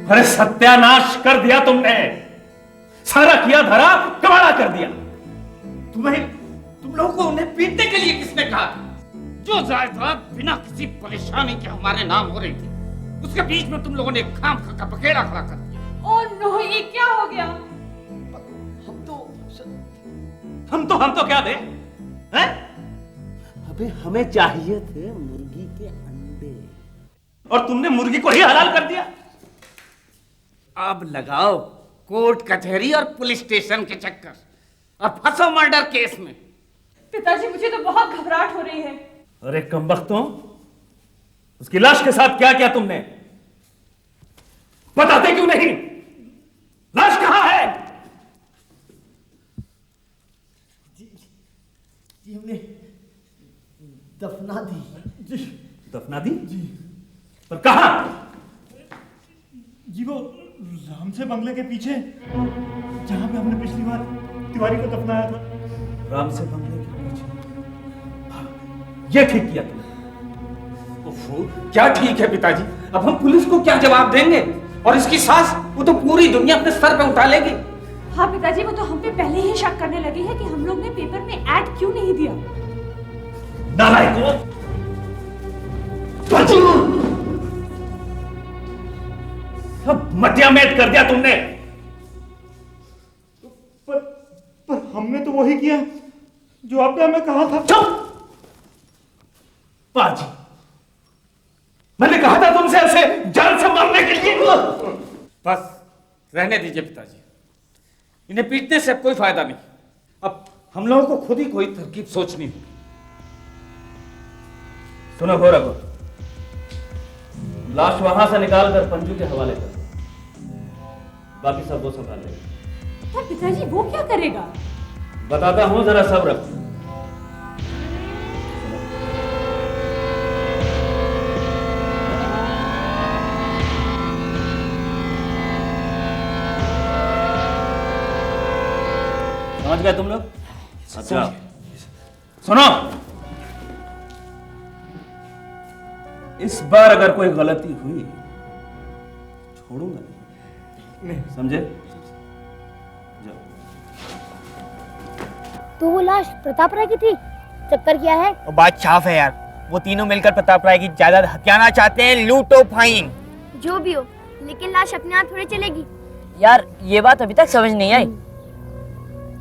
अरे सत्यानाश कर दिया तुमने, सारा किया धरा कबाड़ा कर दिया। तुम लोगों को उन्हें पीटने के लिए किसने कहा? जो जायदाद बिना किसी परेशानी के हमारे नाम हो रही थी, उसके बीच में तुम लोगों ने खाम का बखेड़ा खड़ा कर दिया। ओह नो, ये क्या हो गया? हम तो क्या दे हैं? अबे हमें चाहिए थे मुर्गी के अंडे, और तुमने मुर्गी को ही हलाल कर दिया। अब लगाओ कोर्ट कचहरी और पुलिस स्टेशन के चक्कर और फंसो मर्डर केस में। पिताजी, मुझे तो बहुत घबराहट हो रही है। अरे कमबख्तों, उसकी लाश के साथ क्या किया तुमने? बताते क्यों नहीं? लाश कहां है? जी हमने दफना दी। जी दफना दी? जी। पर कहां? जी वो राम से बंगले के पीछे, जहां पे हमने पिछली बार तिवारी को दफनाया था। राम से बंगले के पीछे? ये ठीक किया तुमने। क्या ठीक है पिताजी? अब हम पुलिस को क्या जवाब देंगे? और इसकी सास, वो तो पूरी दुनिया अपने सर पे उठा लेगी। हाँ पिताजी, वो तो हम पे पहले ही शक करने लगी है कि हम लोग ने पेपर में ऐड क्यों नहीं दिया। नालायकों! सब मटियामेट कर दिया तुमने। पर हमने तो वही किया जो आपने हमें कहा था। चुप! पाजी, मैंने कहा था तुमसे ऐसे जान से मारने के लिए। बस रहने दीजिए पिताजी, इन्हें पीटने से अब कोई फायदा नहीं। अब हम लोगों को खुद ही कोई तरकीब सोचनी होगी। सुनो गौरव, लाश वहां से निकाल कर पंजू के हवाले कर, बाकी सब वो संभाल लेगा। पर पिताजी वो क्या करेगा? बताता हूं, जरा सब्र रखो। समझ गए तुम लोग? अच्छा सुनो, इस बार अगर कोई गलती हुई छोड़ूंगा नहीं, समझे? जाओ। तो वो लाश प्रताप राय की थी? चक्कर क्या है? और बात साफ है यार, वो तीनों मिलकर प्रताप राय की जायदाद हथियाना चाहते हैं, लूटो फाइन। जो भी हो, लेकिन लाश अपने आप थोड़ी चलेगी। यार ये बात अभी तक समझ नहीं आई।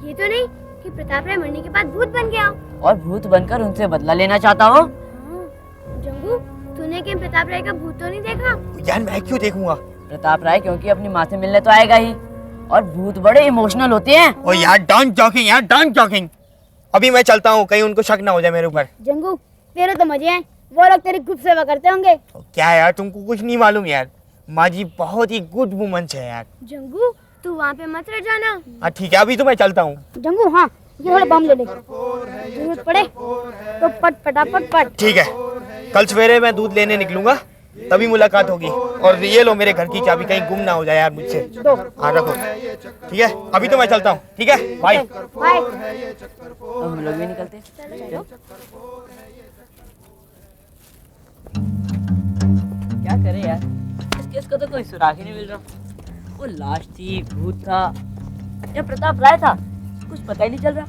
ये तो नहीं कि प्रताप राय मरने के बाद भूत बन गया हो। और भूत बनकर उनसे बदला लेना चाहता हो। जंगू, तूने कहीं प्रताप राय का भूत तो नहीं देखा? यार मैं क्यों देखूंगा? प्रताप राय क्योंकि अपनी माँ से मिलने तो आएगा ही, और भूत बड़े इमोशनल होते हैं। और यार डोंट टॉकिंग यार, डोंट टॉकिंग। अभी मैं चलता हूँ, कहीं उनको शक ना हो जाए मेरे ऊपर। जंगू, तेरे तो मजे हैं, वो लोग तेरी खूब सेवा करते होंगे। क्या यार, तुमको कुछ नहीं मालूम यार, माँ जी बहुत ही गुड वुमन है यार। जंगू, तू वहाँ पे मत रह जाना। हाँ ठीक है, अभी तो मैं चलता हूँ। जंगू, हाँ ये थोड़ा बम ले ले, जरूरत पड़े तो पट पटापट पट। ठीक है, कल सवेरे मैं दूध लेने निकलूंगा, तभी मुलाकात होगी। और ये लो मेरे घर की चाबी, कहीं गुम ना हो जाए यार मुझसे। हाँ रखो, ठीक है, अभी तो मैं चलता हूँ। ठीक है, बाय बाय। अब हम लोग भी निकलते हैं। क्या करे यार, इस केस का तो कोई सुराग ही नहीं मिल रहा। वो लाश थी, भूत था या प्रताप राय था, कुछ पता ही नहीं चल रहा।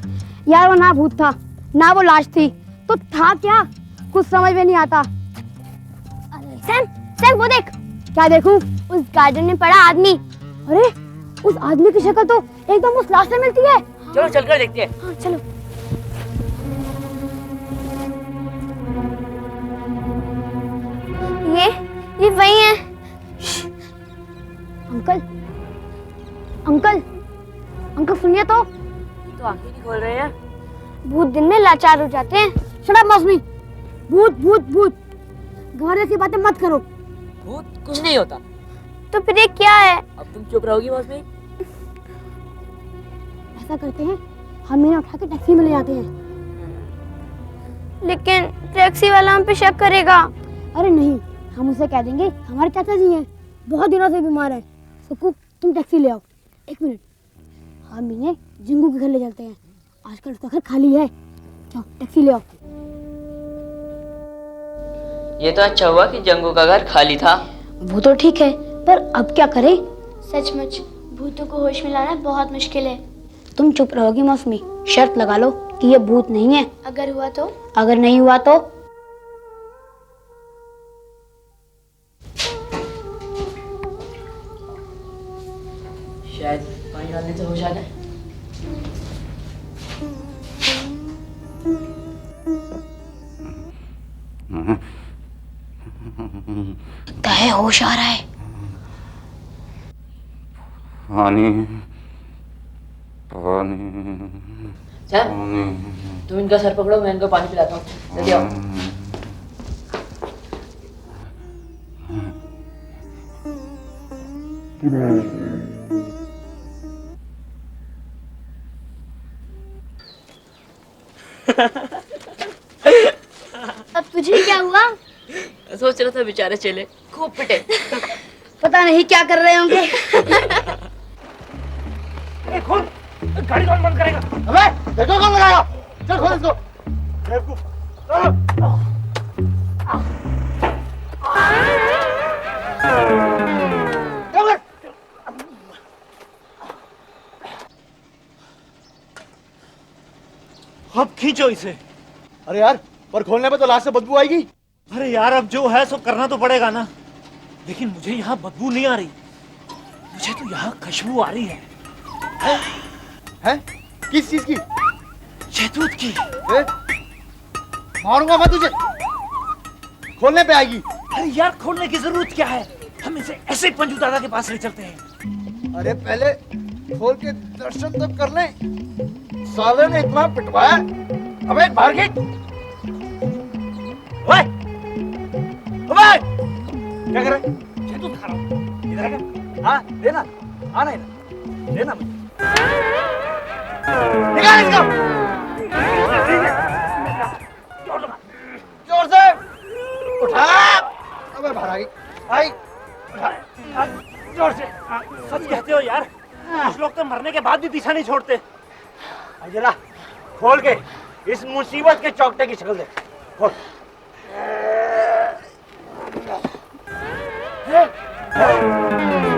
यार वो ना भूत था ना वो लाश थी, तो था क्या? कुछ समझ में नहीं आता। सैम, सैम वो देख। क्या देखूं? उस गार्डन में पड़ा आदमी। अरे उस आदमी की शक्ल तो एकदम उस लाश से मिलती है। चलो चलकर देखते हैं। हाँ चलो। ये वही है। अंकल, अंकल, अंकल सुनिए तो आंखें नहीं खोल रहे हैं। भूत दिन में लाचार हो जाते हैं। शट अप मौसमी। भूत भूत भूत, घर ऐसी बातें मत करो। भूत कुछ नहीं होता। तो फिर ये क्या है? अब तुम चुप रहोगी मौसमी? ऐसा करते हैं, हम इन्हें उठा के टैक्सी में ले जाते हैं। लेकिन टैक्सी वाला हम पे शक करेगा। अरे नहीं, हम उसे कह देंगे हमारे चाचा जी हैं, बहुत दिनों से बीमार है। सुकू तुम टैक्सी ले आओ। एक मिनट, हम इन्हें जिंगू के घर ले चलते हैं, आजकल उसका घर खाली है। जाओ टैक्सी ले आओ। ये तो अच्छा हुआ कि जंगू का घर खाली था। वो तो ठीक है, पर अब क्या करें? सचमुच भूतों को होश में लाना बहुत मुश्किल है। तुम चुप रहोगी मौसमी? शर्त लगा लो कि ये भूत नहीं है। अगर हुआ तो? अगर नहीं हुआ तो? शायद पानी डालने से हो जाए। लगता है होश आ रहा है। पानी पानी सर, तुम इनका सर पकड़ो, मैं इनको पानी पिलाता हूँ। जल्दी आओ। अब तुझे क्या हुआ? सोच रहा था बेचारे चेले खूब पिटे। पता नहीं क्या कर रहे होंगे। खोल, गाड़ी कौन बंद करेगा? अबे देखो कौन लगाया। चल खोल इसको। बेवकूफ। अब खींचो इसे। अरे यार, पर खोलने में तो लाश से बदबू आएगी। अरे यार, अब जो है सो करना तो पड़ेगा ना। लेकिन मुझे यहाँ बदबू नहीं आ रही, मुझे तो यहाँ खुशबू आ रही है। हैं? किस चीज की? शहतूत की। मारूंगा मैं तुझे। खोलने पे आएगी। अरे यार, खोलने की जरूरत क्या है? हम इसे ऐसे पंजू दादा के पास ले चलते हैं। अरे पहले खोल के दर्शन तो कर ले। साले ने इतना पिटवाया। अबे बाहर गेट। ओए! ओए! क्या कर रहा है? शहतूत खा रहा हूँ। इधर आकर। हाँ, देना। आना इधर। देना मुझे। निकाल इसको। जोर से उठा। अबे बाहर आ गई। आई। उठा। जोर से। सच कहते हो यार, कुछ लोग तो मरने के बाद भी पीछा नहीं छोड़ते। जरा खोल के इस मुसीबत के चौकटे की शक्ल दे। खोल।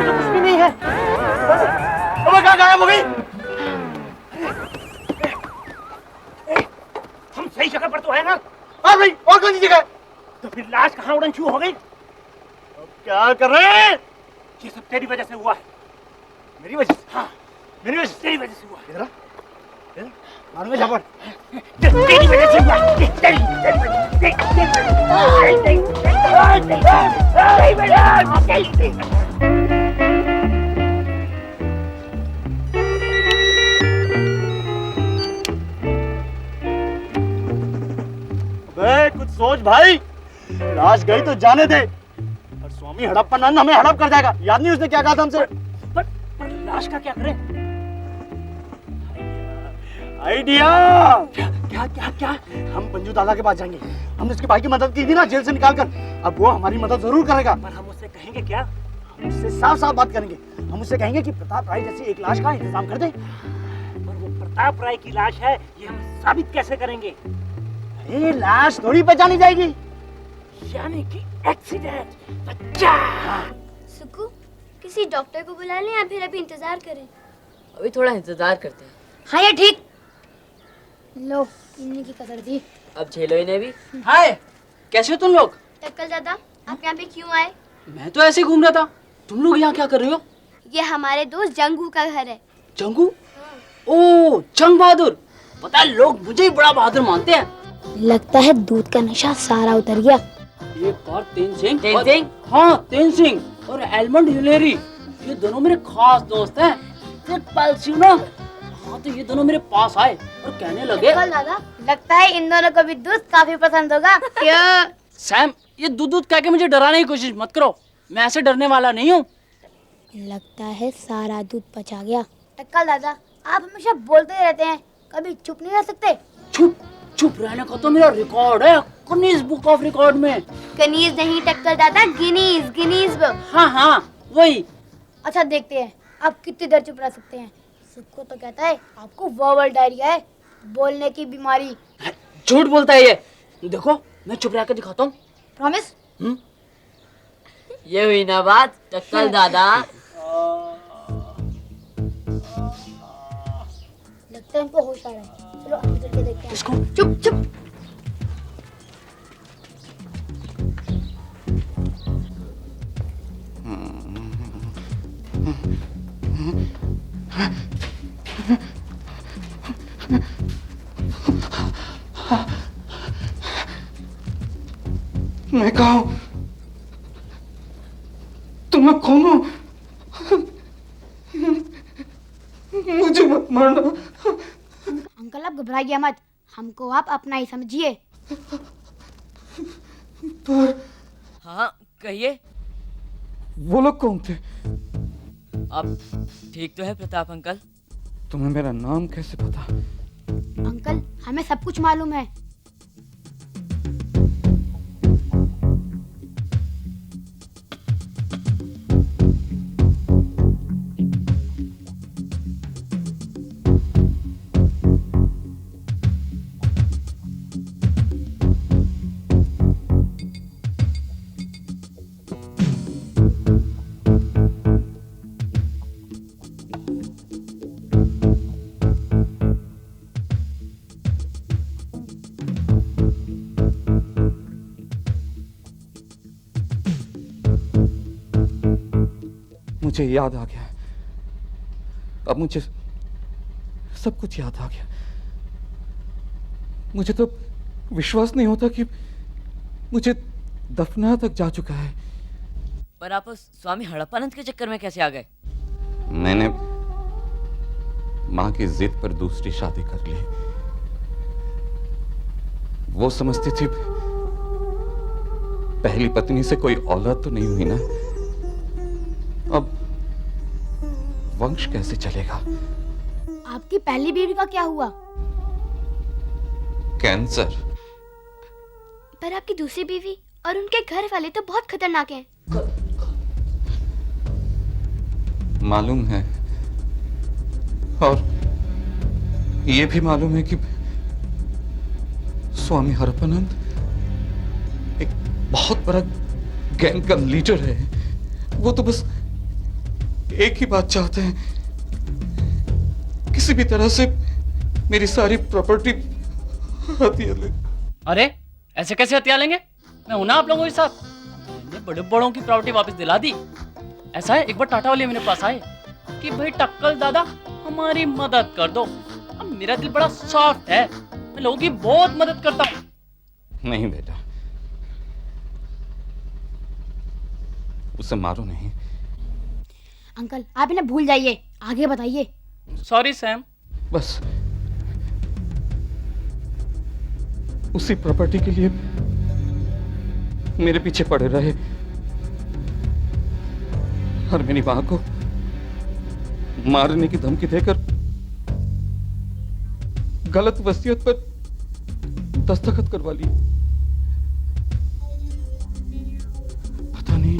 कुछ भी नहीं है। अबे कहाँ गायब हो गई? हम सही जगह पर तो है ना? हाँ भाई, और कौन सी जगह? तो फिर लाश कहाँ उड़न छू हो गई? अब क्या कर रहे हैं? ये सब तेरी वजह से हुआ है। मेरी वजह से? हाँ, मेरी वजह से? तेरी वजह से हुआ है। इधर आ। मारूंगा झापड़। तेरी वजह से हुआ है। तेरी कुछ सोच भाई। लाश गई तो जाने दे, और स्वामी हड़प्पानंद हमें हड़प कर जाएगा। याद नहीं उसने क्या कहा था हमसे? पर लाश का क्या करें? आइडिया। क्या क्या क्या? हम पंजू दादा के पास जाएंगे। हमने उसके भाई की मदद की थी ना जेल से निकालकर। अब वो हमारी मदद जरूर करेगा। पर हम उससे कहेंगे क्या? हम उससे साफ साफ बात करेंगे। हम उससे कहेंगे कि प्रताप राय जैसी एक लाश का इंतजाम कर दे। पर वो प्रताप राय की लाश है, ये हम साबित कैसे करेंगे? अरे लाश थोड़ी पहचानी जाएगी। यानी कि एक्सीडेंट। बच्चा। सुकू, किसी डॉक्टर को बुला लें या फिर अभी इंतजार करें? अभी थोड़ा इंतजार करते हैं। हाँ ये ठीक। लो, इन्हीं की कसर थी। अब झेलो इन्हें भी। हाय, कैसे हो तुम लोग? टक्कल दादा, आप यहाँ पे क्यों आए? मैं तो ऐसे ही घूम रहा था। तुम लोग यहाँ क्या कर रहे हो? ये हमारे दोस्त जंगू का घर है। जंगू? ओ, जंग बहादुर। पता है लोग मुझे ही बड़ा बहादुर मानते हैं। लगता है दूध का नशा सारा उतर गया। एक बार तेन सिंह। तेन सिंह? हाँ, तेन सिंह और एलमंड हिलेरी, ये दोनों मेरे खास दोस्त हैं। फुटबॉल ना। हाँ, तो ये दोनों मेरे पास आए और कहने लगे, दादा, लगता है इन दोनों को भी दूध काफी पसंद होगा। क्यों? सैम, ये दूध दूध कह के मुझे डराने की कोशिश मत करो। मैं ऐसे डरने वाला नहीं हूँ। लगता है सारा दूध पचा गया। टक्कल दादा, आप हमेशा बोलते ही रहते हैं, कभी चुप नहीं रह सकते। चुप चुप रहने का तो मेरा रिकॉर्ड है गिनीज बुक ऑफ रिकॉर्ड में। गिनीज नहीं टक्कल दादा, गिनीज गिनीज बुक। हाँ हाँ वही। अच्छा देखते हैं आप कितनी देर चुप रह सकते हैं। सुक्कू तो कहता है आपको वर्बल डायरिया है, बोलने की बीमारी। झूठ बोलता है ये। देखो मैं चुप रह कर दिखाता हूँ। प्रॉमिस? ये हुई ना बात टक्कर दादा। लगता है इनको होश आ रहा है, चलो अंदर के देखते हैं। चुप चुप। मैं कहा हूं तुम लोग कौन हो? मुझे मत मारना। अंकल आप घबराइए मत, हमको आप अपना ही समझिए। पर हाँ कहिए। वो लोग कौन थे? आप ठीक तो है प्रताप अंकल? तुम्हें मेरा नाम कैसे पता? अंकल हमें सब कुछ मालूम है। मुझे याद आ गया। अब मुझे सब कुछ याद आ गया। मुझे तो विश्वास नहीं होता कि मुझे दफना तक जा चुका है। पर आप उस स्वामी हड़प्पानंद के चक्कर में कैसे आ गए? मैंने मां की जिद पर दूसरी शादी कर ली। वो समझती थी पहली पत्नी से कोई औलाद तो नहीं हुई ना, अब वंश कैसे चलेगा? आपकी पहली बीवी का क्या हुआ? कैंसर। पर आपकी दूसरी बीवी और उनके घर वाले तो बहुत खतरनाक हैं। मालूम है, और ये भी मालूम है कि स्वामी हड़प्पानंद एक बहुत बड़ा गैंग का लीडर है। वो तो बस एक ही बात चाहते हैं, किसी भी तरह से मेरी सारी प्रॉपर्टी हथिया ले। अरे ऐसे कैसे हथिया लेंगे? मैं हूं ना आप लोगों के साथ। मैंने बड़े बड़ों की प्रॉपर्टी वापस दिला दी। ऐसा है, एक बार टाटा वाले मेरे पास आए कि भाई टक्कल दादा हमारी मदद कर दो। अब मेरा दिल बड़ा सॉफ्ट है, मैं लोगों की बहुत मदद करता हूँ। नहीं बेटा, उसे मारो नहीं। अंकल आप इन्हें भूल जाइए, आगे बताइए। Sorry Sam. बस उसी प्रॉपर्टी के लिए मेरे पीछे पड़े रहे और मेरी मां को मारने की धमकी देकर गलत वसीयत पर दस्तखत करवा ली। पता नहीं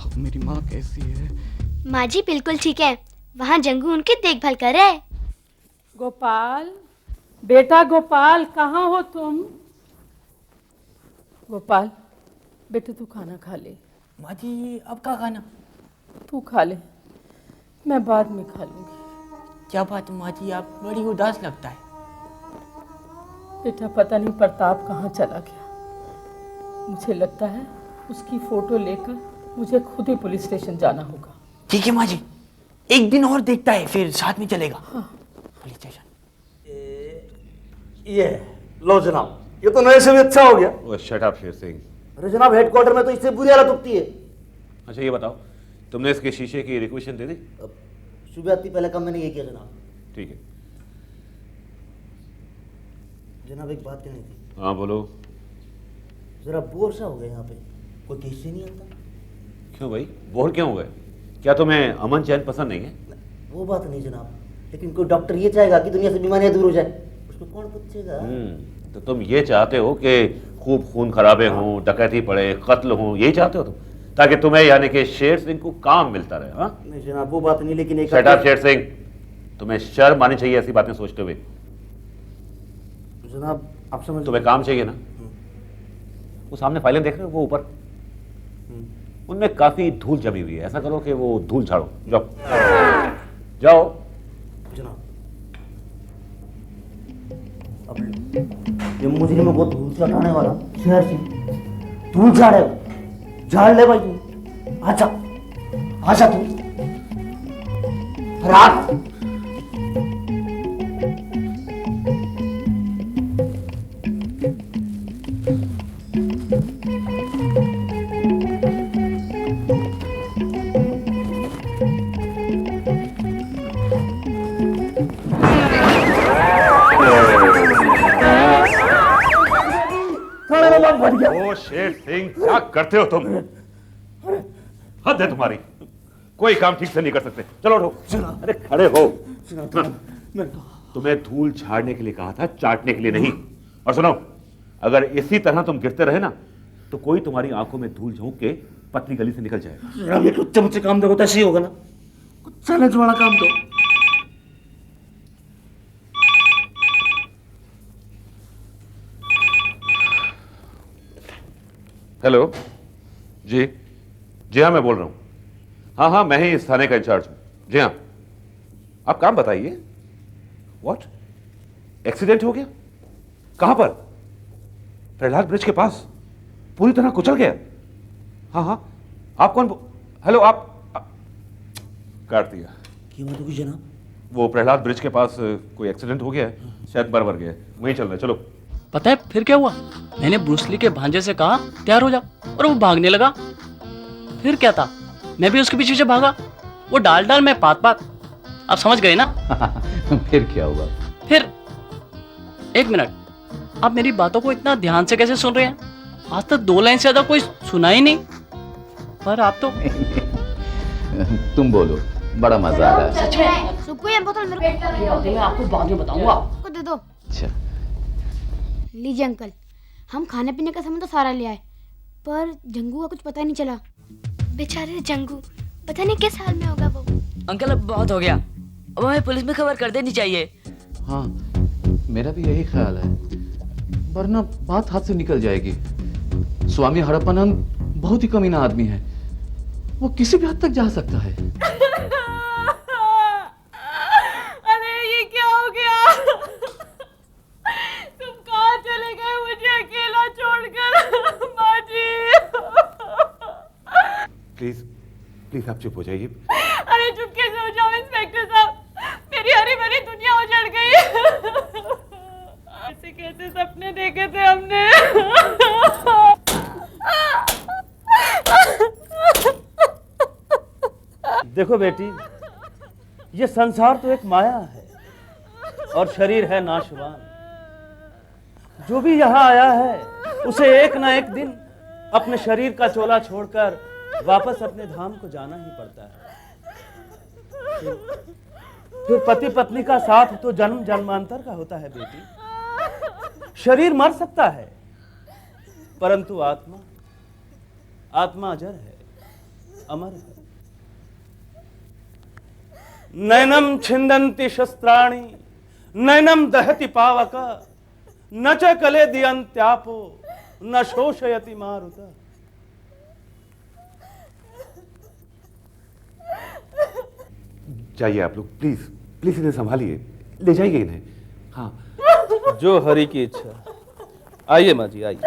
अब मेरी मां कैसी है। माँ जी बिल्कुल ठीक है, वहाँ जंगू उनकी देखभाल कर रहा है। गोपाल, बेटा गोपाल, कहाँ हो तुम? गोपाल बेटा तू खाना खा ले। माँ जी अब क्या खाना? तू खा ले, मैं बाद में खा लूंगी। क्या बात माँ जी, आप बड़ी उदास लगता है। बेटा पता नहीं प्रताप कहाँ चला गया। मुझे लगता है उसकी फोटो लेकर मुझे खुद ही पुलिस स्टेशन जाना होगा। ठीक है माँ जी, एक दिन और देखता है, फिर साथ में चलेगा। हाँ। Police station. ये लो जनाब, ये तो नए से भी अच्छा हो गया। ओह शट अप शेर सिंह। अरे जनाब हेडक्वार्टर में तो इससे बुरी हालत उठती है। अच्छा ये बताओ, तुमने इसके शीशे की रिक्वेशन दे दी? सुबह आती पहले काम मैंने ये किया जनाब। ठीक है जनाब एक बात कहनी थी। हाँ बोलो। जरा बोर सा हो गया यहाँ पे, कोई केस ही नहीं आता। क्यों भाई, बोर क्यों हो गए? क्या तुम्हें अमन चैन पसंद नहीं है? वो बात नहीं जनाब, लेकिन कोई डॉक्टर ये चाहेगा कि दुनिया से बीमारियां दूर हो जाए, उसको कौन पूछेगा? तो तुम ये चाहते हो कि खूब खून खराबे हों, डकैती पड़े, कत्ल हों, यही चाहते हो तुम, ताकि तुम्हें यानी कि शेर सिंह को काम मिलता रहे? हाँ नहीं जनाब वो बात नहीं, लेकिन एक शट अप शेर सिंह, तुम्हें शर्म आनी चाहिए ऐसी बातें सोचते हुए। जनाब आप समझ, तुम्हें काम चाहिए ना, वो सामने फाइलें देख रहे हो, वो ऊपर, उनमें काफी धूल जमी हुई है। ऐसा करो कि वो धूल झाड़ो। जाओ जाओ। जनाब, अब ये मुझे में बहुत धूल से हटाने वाला शहर से धूल झाड़ेगा, झाड़ ले भाई तू। आजा आजा तू रात। ओ शेर सिंह, क्या करते हो तुम? हद है तुम्हारी, कोई काम ठीक से नहीं कर सकते। चलो उठो। अरे खड़े हो। तुम्हें धूल झाड़ने के लिए कहा था, चाटने के लिए नहीं। और सुनो, अगर इसी तरह तुम गिरते रहे ना तो कोई तुम्हारी आंखों में धूल झोंक के पतली गली से निकल जाएगा। ये कुछ मुझसे काम देखो तो ऐसे ही होगा ना, कुछ चैलेंज वाला काम दो। हेलो जी, जी हाँ मैं बोल रहा हूँ। हाँ हाँ, मैं ही इस थाने का इंचार्ज हूँ। जी हाँ, आप काम बताइए। व्हाट, एक्सीडेंट हो गया? कहां पर? प्रहलाद ब्रिज के पास, पूरी तरह कुचल गया? हाँ हाँ, आप कौन? हेलो, आप काट दिया। क्यों बात होगी जनाब? वो प्रहलाद ब्रिज के पास कोई एक्सीडेंट हो गया है, शायद बरबर गया है, वहीं चल रहा है। चलो। पता है फिर क्या हुआ? मैंने ब्रूसली के भांजे से कहा तैयार हो जा, और वो भागने लगा। फिर क्या था, मैं भी उसके पीछे भागा, वो डाल डाल मैं पात पात। आप समझ गए ना? फिर क्या हुआ? फिर एक मिनट, आप मेरी बातों को इतना ध्यान से कैसे सुन रहे हैं? आज तक 2 लाइन से ज्यादा कोई सुना ही नहीं, पर आप तो तुम बोलो, बड़ा मजा आ रहा है। सच में? सुक्कू, ये बोतल मेरे को मैं आपको बाद में बताऊंगा। को दे दो। अच्छा, लीजिए अंकल, हम खाने पीने का सामान तो सारा ले आए, पर जंगू का कुछ पता नहीं चला। बेचारे जंगू, पता नहीं किस हाल में होगा वो। अंकल अब बहुत हो गया, अब हमें पुलिस में खबर कर देनी चाहिए। हाँ मेरा भी यही ख्याल है, वरना बात हाथ से निकल जाएगी। स्वामी हड़प्पानंद बहुत ही कमीना आदमी है, वो किसी भी हद तक जा सकता है। अरे ये क्या हो गया? तुम कहाँ चले गए मुझे अकेला छोड़कर? बाजी, प्लीज प्लीज आप चुप हो जाइए। अरे चुप कैसे हो जाओ इंस्पेक्टर साहब, मेरी हरी भरी दुनिया उजड़ गई। ऐसे कैसे सपने देखे थे हमने? देखो बेटी, ये संसार तो एक माया है और शरीर है नाशवान। जो भी यहाँ आया है उसे एक ना एक दिन अपने शरीर का चोला छोड़कर वापस अपने धाम को जाना ही पड़ता है। फिर पति पत्नी का साथ तो जन्म जन्मांतर का होता है बेटी। शरीर मर सकता है परंतु आत्मा, आत्मा अजर है, अमर है। नैनम छिंदन्ति शस्त्राणि, नैनम दहति पावक, न च कले दियन्त्यापो, न शोषयति मारुता। जाइए आप लोग, प्लीज प्लीज इन्हें संभालिए, ले जाइए इन्हें। हाँ, जो हरि की इच्छा। आइए माँ जी, आइए।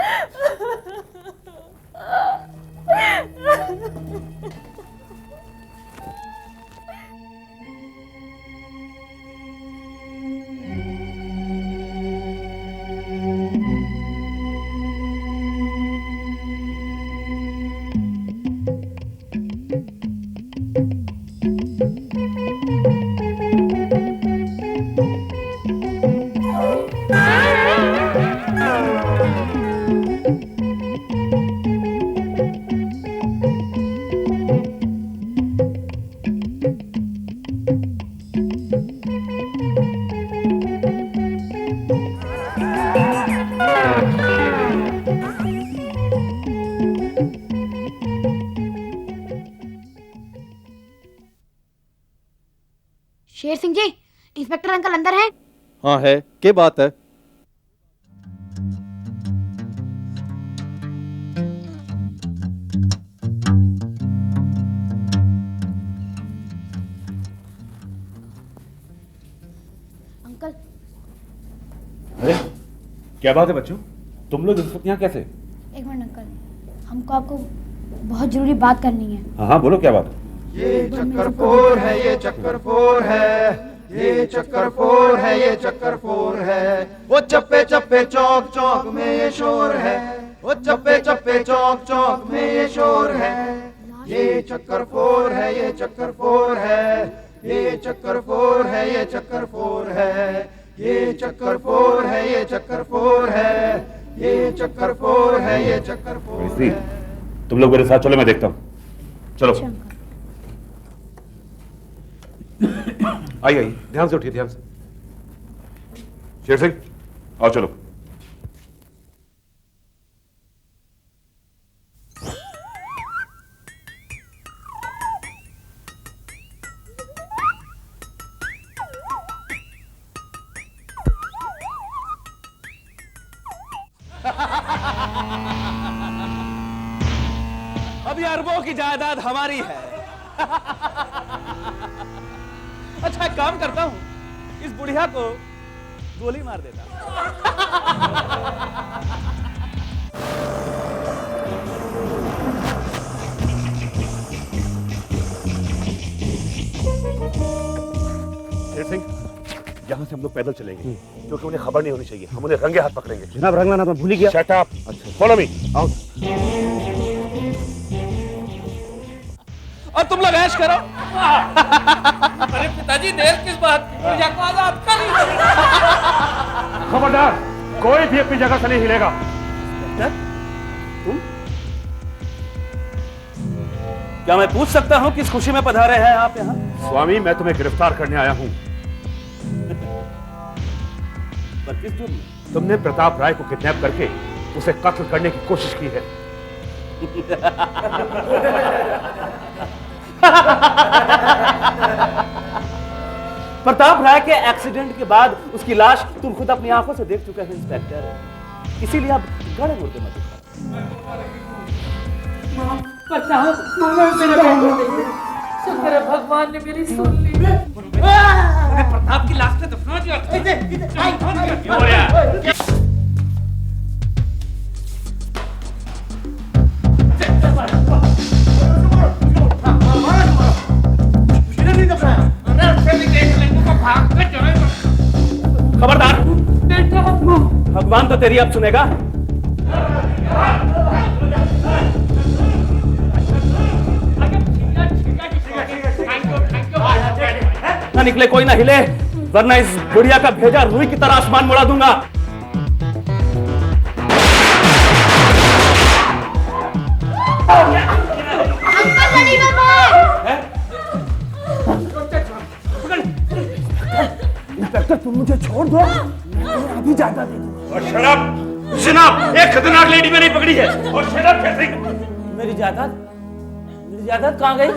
शेर सिंह जी, इंस्पेक्टर अंकल अंदर हैं? हाँ है, क्या बात है? अंकल अरे क्या बात है बच्चों, तुम लोग इस वक्त यहाँ कैसे? एक मिनट अंकल, हमको आपको बहुत जरूरी बात करनी है। हाँ हाँ बोलो, क्या बात है? ये चक्करफोर है, ये चक्करफोर है, ये चक्करफोर है, ये चक्करफोर है। वो चप्पे चप्पे चौक चौक में ये शोर है, वो चप्पे चप्पे चौक चौक में ये शोर है। ये चक्करफोर है, ये चक्करफोर है, ये चक्करफोर है, ये चक्करफोर है, ये चक्करफोर है, ये चक्करफोर है, ये चक्करफोर है, ये चक्करफोर है। तुम लोग मेरे साथ चलो, मैं देखता हूँ। चलो आइए आइए, ध्यान से उठिए, ध्यान से। शेर सिंह आओ, चलो। अभी अरबों की जायदाद हमारी है। अच्छा एक काम करता हूं, इस बुढ़िया को गोली मार देता हूं। शेर सिंह, यहाँ से हम लोग पैदल चलेंगे क्योंकि उन्हें खबर नहीं होनी चाहिए। हम उन्हें रंगे हाथ पकड़ेंगे। जनाब रंगना तो भूल ही गया। Shut up. Follow me. आओ। और तुम लोग ऐश करो। अरे पिताजी देर किस बात की? बुढ़िया को आजाद कर। खबरदार, कोई भी अपनी जगह से नहीं हिलेगा। तुम क्या मैं पूछ सकता हूं किस खुशी में पधारे हैं आप यहाँ? स्वामी, मैं तुम्हें गिरफ्तार करने आया हूं। पर किस जुर्म में? तुमने प्रताप राय को किडनैप करके उसे कत्ल करने की कोशिश की है। प्रताप राय के एक्सीडेंट के बाद उसकी लाश तुम खुद अपनी आंखों से देख चुके हैं इंस्पेक्टर, इसीलिए अब गड़े मुर्दे मत शुक्र है भगवान ने मेरी सुन ली। प्रताप की लाश पे दफना दिया। क्यों हो रहा? खबरदार, भगवान तो तेरी अब सुनेगा। ना निकले कोई ना हिले, वरना इस बुढ़िया का भेजा रुई की तरह आसमान मुड़ा दूंगा। इंस्पेक्टर तुम मुझे छोड़ दो, मैं अभी जाता दे दूं। और शराब जनाब, एक खतरनाक लेडी मैंने पकड़ी है। और शराब कैसे? मेरी जायदाद कहाँ गई?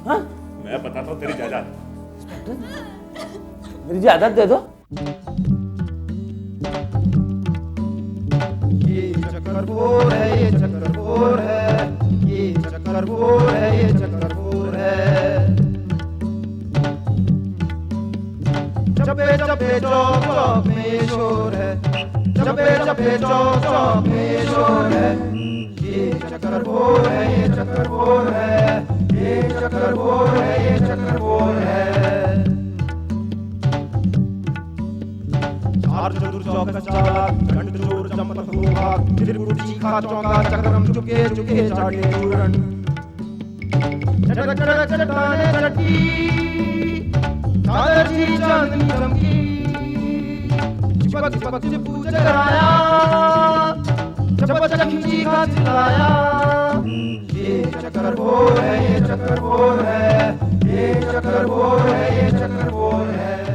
हाँ? मैं बताता हूँ तेरी जायदाद। मेरी जायदाद दे दो। ये चक्करफोर है, ये चक्करफोर है, ये चक्करफोर है, ये चक्करफोर है। चप्पे चप्पे चौक चौक में ये शोर है, चप्पे चप्पे चौक चौक में ये शोर है। ये चक्करफोर है, ये चक्करफोर है, ये चक्करफोर है, ये चक्करफोर है। चार चतुर चौक चालाक घंट चोर चंपक लोहा त्रिपुर चीखा चौका चक्रम चुके चुके चाटे चूरन चटक चटक चटाने चटी चादर सी चांदनी चमकी चिपक चिपक चिपू चकराया चपक चमकी का चिल्लाया। ये चक्करफोर है, ये चक्करफोर है, ये चक्करफोर है, ये चक्करफोर है।